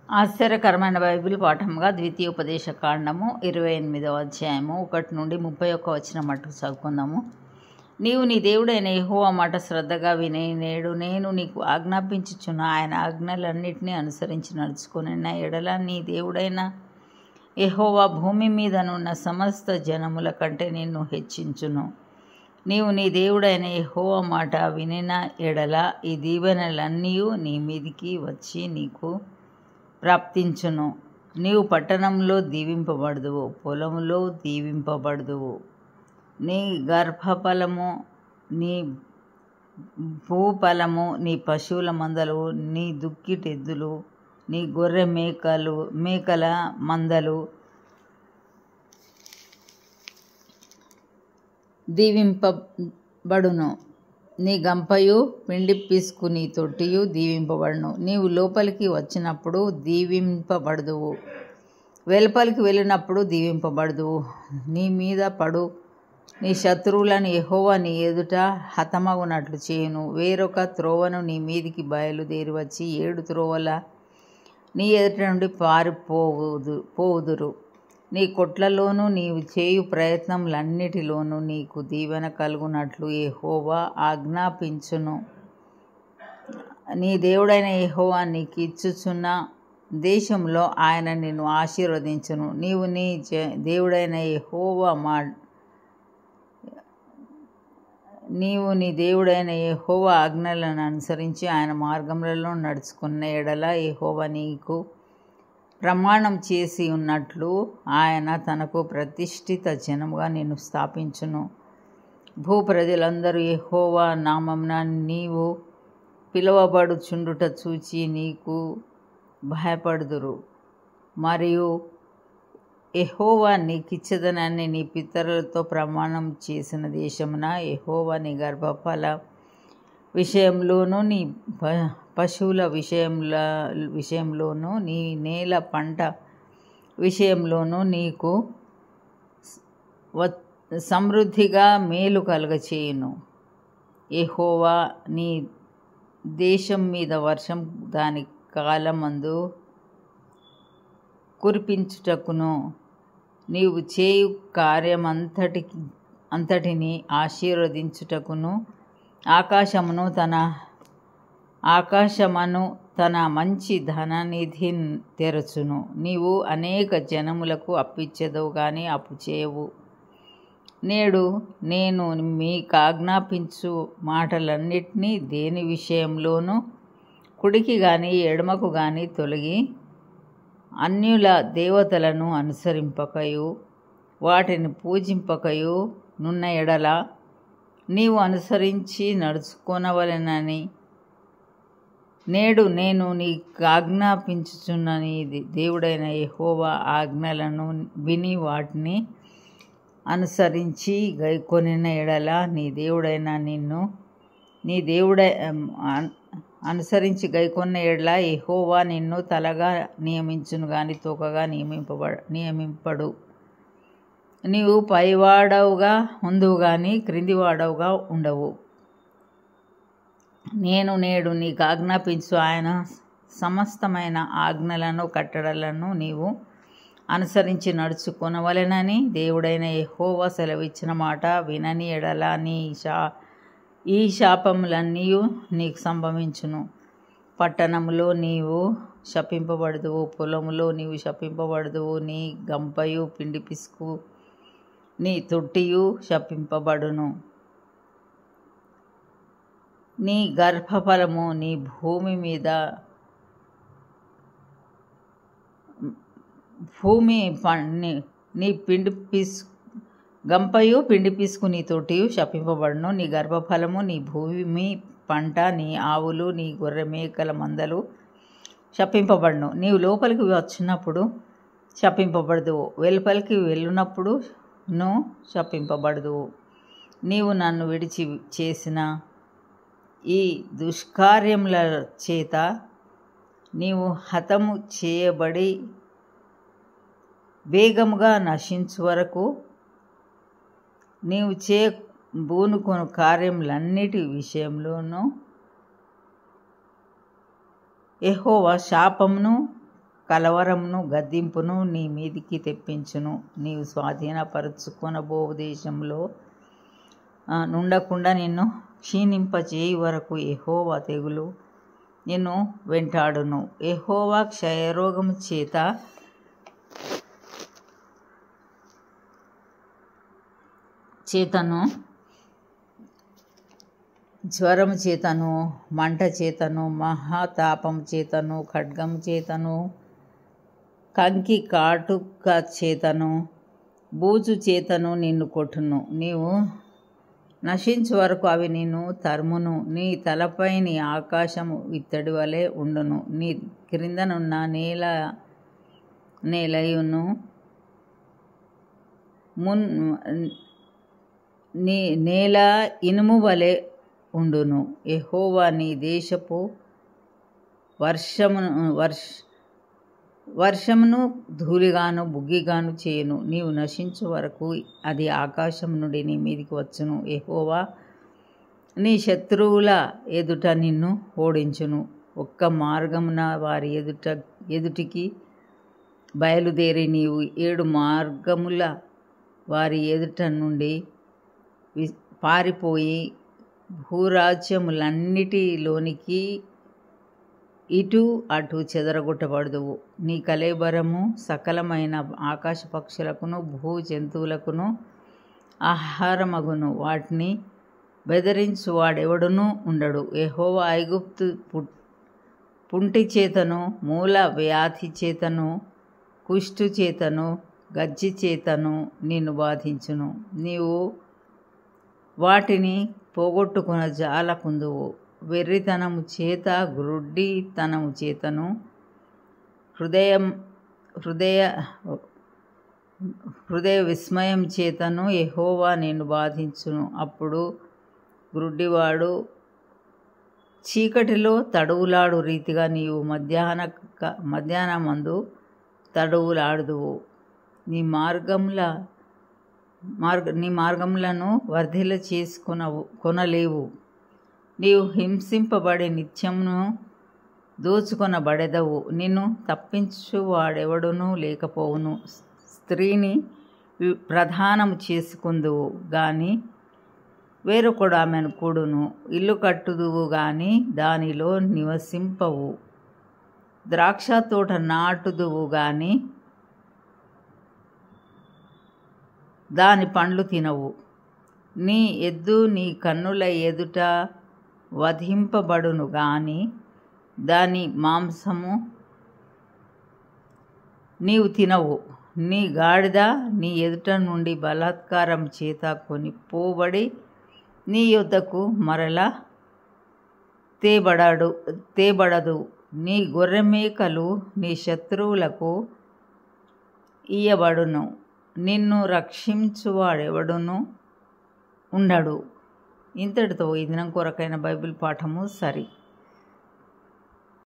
ఆశ్చర్యకరమైన బైబిల్ పాఠంగా ద్వితీయోపదేశ కాండము 28వ అధ్యాయము 1 నుండి 31 వచనం మట్టుకు చదువుకుందాము. నీవు నీ దేవుడైన యెహోవా మాట శ్రద్ధగా విని నేడు నేను నీకు ఆజ్ఞాపించుచున్న ఆయన ఆజ్ఞలన్నిటినీ అనుసరించి నడుచుకున్న ఎడల నీ దేవుడైన యెహోవా భూమి మీదనున్న సమస్త జనముల కంటే నిన్ను హెచ్చించును. నీవు నీ దేవుడైన యెహోవా మాట వినిన ఎడల ఈ దీవెనలన్నీ నీ మీదికి వచ్చి నీకు ప్రాప్తించును. నీవు పట్టణంలో దీవింపబడుదువు, పొలములో దీవింపబడుదువు. నీ గర్భఫలము, నీ భూఫలము, నీ పశువుల మందలు, నీ దుక్కిటెద్దులు, నీ గొర్రె మేకల మందలు దీవింపబడును. నీ గంపయు పిండి పిసుకు నీ తొట్టియు దీవింపబడును. నీవు లోపలికి వచ్చినప్పుడు దీవింపబడుదువు, వెలుపలికి వెళ్ళినప్పుడు దీవింపబడుదువు. నీ మీద పడు నీ శత్రువులను యెహోవా నీ ఎదుట హతమగునట్లు చేయును. వేరొక త్రోవను నీ మీదికి బయలుదేరి వచ్చి 7 త్రోవల నీ ఎదుట నుండి పోవుదురు. నీ కొట్లలోనూ నీవు చేయు ప్రయత్నములన్నిటిలోనూ నీకు దీవెన కలుగునట్లు యెహోవా ఆజ్ఞాపించును. నీ దేవుడైన యెహోవా నీకు ఇచ్చుచున్న దేశంలో ఆయన నిన్ను ఆశీర్వదించును. నీవు నీ దేవుడైన యెహోవా ఆజ్ఞలను అనుసరించి ఆయన మార్గములలో నడుచుకున్న ఎడల యెహోవా నీకు ప్రమాణం చేసి ఉన్నట్లు ఆయన తనకు ప్రతిష్ఠిత జనముగా నిన్ను స్థాపించును. భూప్రజలందరూ యెహోవా నామమున నీవు పిలువబడుచుండుట చూచి నీకు భయపడుదురు. మరియు యెహోవా నీకిచ్చెదనని నీ పితరులతో ప్రమాణం చేసిన దేశమున యెహోవా నీ గర్భఫల విషయంలోనూ నీ పశువుల విషయంలోనూ నీ నేల పంట విషయంలోనూ నీకు సమృద్ధిగా మేలు కలుగచేయును. యెహోవా నీ దేశం మీద వర్షం దాని కాలమందు కురిపించుటకును నీవు చేయు కార్యమంతటిని ఆశీర్వదించుటకును ఆకాశమును తన మంచి ధననిధి తెరచును. నీవు అనేక జనములకు అప్పిచ్చెదవు గాని అప్పు చేయవు. నేడు నేను మీకు ఆజ్ఞాపించు మాటలన్నిటినీ దేని విషయంలోనూ కుడికి గాని ఎడమకు గాని తొలగి అన్యుల దేవతలను అనుసరింపకయు వాటిని పూజింపకయు నున్న ఎడల నీవు అనుసరించి నడుచుకొనవలెనని నేడు నేను నీకు ఆజ్ఞాపించుచున్న నీ దేవుడైన యెహోవా ఆజ్ఞలను విని వాటిని అనుసరించి గైకొనిన ఎడల అనుసరించి గైకొన్న ఎడల యెహోవా నిన్ను తలగా నియమించును గాని తోకగా నియమింపడు. నీవు పైవాడవుగా ఉందువు గాని క్రిందివాడవుగా ఉండవు. నేను నేడు నీకు ఆజ్ఞాపించు ఆయన సమస్తమైన ఆజ్ఞలను కట్టడలను నీవు అనుసరించి నడుచుకొనవలెనని దేవుడైన యెహోవా సెలవిచ్చిన మాట వినని ఎడల ఈ శాపములన్నీ నీకు సంభవించును. పట్టణములో నీవు శపింపబడుదువు, పొలములో నీవు శపింపబడుదువు. నీ గంపయు పిండి పిసుకు నీ తొట్టియు శపింపబడును. నీ గర్భఫలము, నీ నీ గంపయు పిండి పిసుకు నీ తొట్టియు శపింపబడును. నీ గర్భఫలము, నీ భూమి పంట, నీ ఆవులు, నీ గొర్రె మేకల మందలు శపింపబడును. నీవు లోపలికి వచ్చినప్పుడు శపింపబడుదువు, వెలుపలికి వెళ్ళినప్పుడు శపింపబడుదువు. నీవు నన్ను విడిచి చేసిన ఈ దుష్కార్యముల చేత నీవు హతము చేయబడి వేగముగా నశించు వరకు నీవు బూనుకొను కార్యములన్నిటి విషయంలోనూ యెహోవా శాపమును కలవరమును గద్దింపును నీ మీదికి తెప్పించును. నీవు స్వాధీనపరుచుకొనబో దేశంలో నుండకుండా నిన్ను క్షీణింపచేయి వరకు యెహోవా తెగులు నిన్ను వెంటాడును. యెహోవా క్షయరోగము చేతను, జ్వరము చేతను, మంట చేతను, మహాతాపము చేతను, ఖడ్గము చేతను, కంకి కాటుక చేతను, బూజు చేతను నిన్ను కొట్టును. నీవు నశించు వరకు అవి నిన్ను తరుమును. నీ తలపై నీ ఆకాశము ఇత్తడి వలె ఉండును. నీ క్రిందనున్న నేలయును నీ నేల ఇనుము వలె ఉండును. యెహోవా నీ దేశపు వర్షమును ధూళిగాను బుగ్గిగాను చేయును. నీవు నశించు వరకు అది ఆకాశం నుండి నీ మీదికి వచ్చును. యెహోవా నీ శత్రువుల ఎదుట నిన్ను ఓడించును. ఒక్క మార్గమున వారి ఎదుటికి బయలుదేరి నీవు 7 మార్గముల వారి ఎదుట నుండి పారిపోయి భూరాజ్యములన్నిటిలోనికి ఇటు అటు చెదరగొట్టబడుదువు. నీ కళేబరము సకలమైన ఆకాశ పక్షులకును భూ జంతువులకును ఆహారమగును. వాటిని బెదిరించు వాడెవడునూ ఉండడు. యెహోవా ఐగుప్తు పుంటి చేతను, మూల వ్యాధి చేతను, కుష్టు చేతను, గజ్జి చేతను నిన్ను బాధించును. నీవు వాటిని పోగొట్టుకున జాలకుందువు. వెర్రితనము చేత, గ్రుడ్డితనము చేతను, హృదయ విస్మయం చేతను యెహోవా నిన్ను బాధించును. అప్పుడు గ్రుడ్డివాడు చీకటిలో తడువులాడు రీతిగా నీవు మధ్యాహ్నమందు తడువులాడుదువు. నీ మార్గములను వర్ధిల్ల కొనలేవు. నీవు హింసింపబడి నిత్యమును దోచుకొనబడెదవు. నిన్ను తప్పించువాడెవడునూ లేకపోవును. స్త్రీని ప్రధానము చేసుకుందువు గాని వేరొకడు ఆమెను కూడును. ఇల్లు కట్టుదువు గాని దానిలో నివసింపవు. ద్రాక్ష తోట నాటుదువు గాని దాని పండ్లు తినవు. నీ ఎద్దు నీ కన్నుల ఎదుట వధింపబడును గాని దాని మాంసము నీవు తినవు. నీ గాడిద నీ ఎదుట నుండి బలాత్కారం చేత కొనిపోబడి నీ యొద్దకు మరల తేబడదు. నీ గొర్రెమేకలు నీ శత్రువులకు ఇయ్యబడును. నిన్ను రక్షించువాడెవడునూ ఉండడు. ఇంతటితో ఈ దినం కొరకైన బైబిల్ పాఠము సరి.